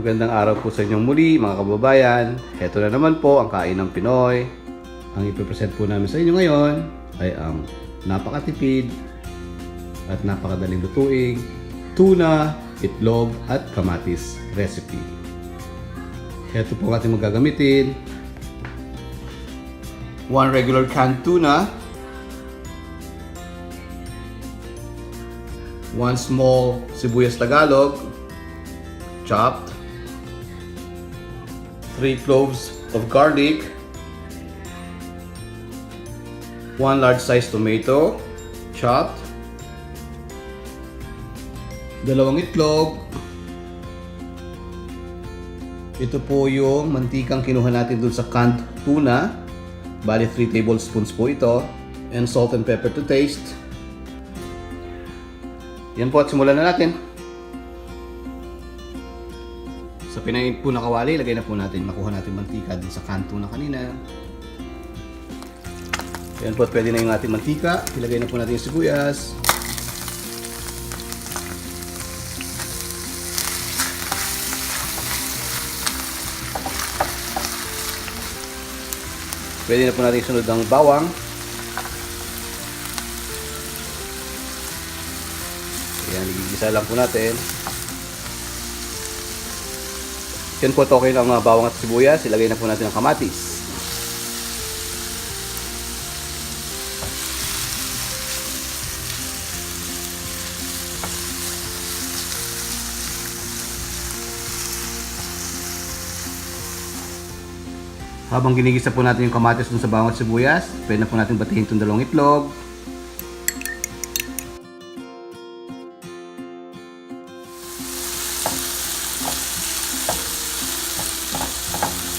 Magandang araw po sa inyong muli mga kababayan. Heto na naman po ang Kainang Pinoy. Ang ipipresent po namin sa inyo ngayon ay ang napakatipid at napakadaling lutuing tuna, itlog at kamatis recipe. Heto po ang ating magagamitin. 1 regular canned tuna, 1 small sibuyas Tagalog chopped, 3 cloves of garlic, 1 large size tomato chopped, 2 itlog. Ito po yung mantikang kinuha natin dun sa canned tuna, bali 3 tablespoons po ito, and salt and pepper to taste. Yan po at simulan na natin. Sa pinain po na kawali, lagay na po natin, makuha natin mantika dun sa canned tuna kanina. Yan po at pwede na yung ating mantika. Ilagay na po natin yung sibuyas. Pwede na po natin sunod ng bawang. Ayan, igigisa lang po natin. Yan po, okay lang mga bawang at sibuyas. Ilagay na po natin ang kamatis. Habang ginigisa po natin yung kamatis dun sa bawang at sibuyas, pwede na po natin batihin itong 2 itlog.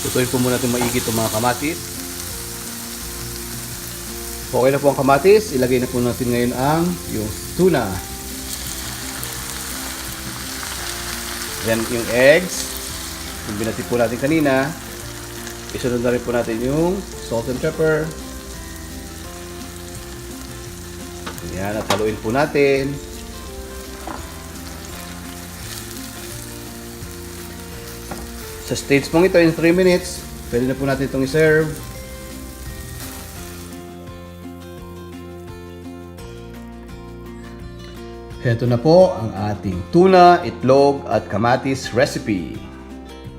Tutuin po muna natin maigi itong mga kamatis. Okay na po ang kamatis, ilagay na po natin ngayon ang yung tuna. Yan yung eggs. Yung binati po natin kanina. Isunod na rin po natin yung salt and pepper. Yan, at haluin po natin. Sa stage pong ito, in 3 minutes, pwede na po natin itong i-serve. Heto na po ang ating tuna, itlog at kamatis recipe.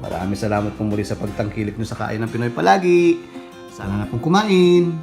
Maraming salamat po muli sa pagtangkilik nyo sa Kainang Pinoy palagi. Sana na pong kumain.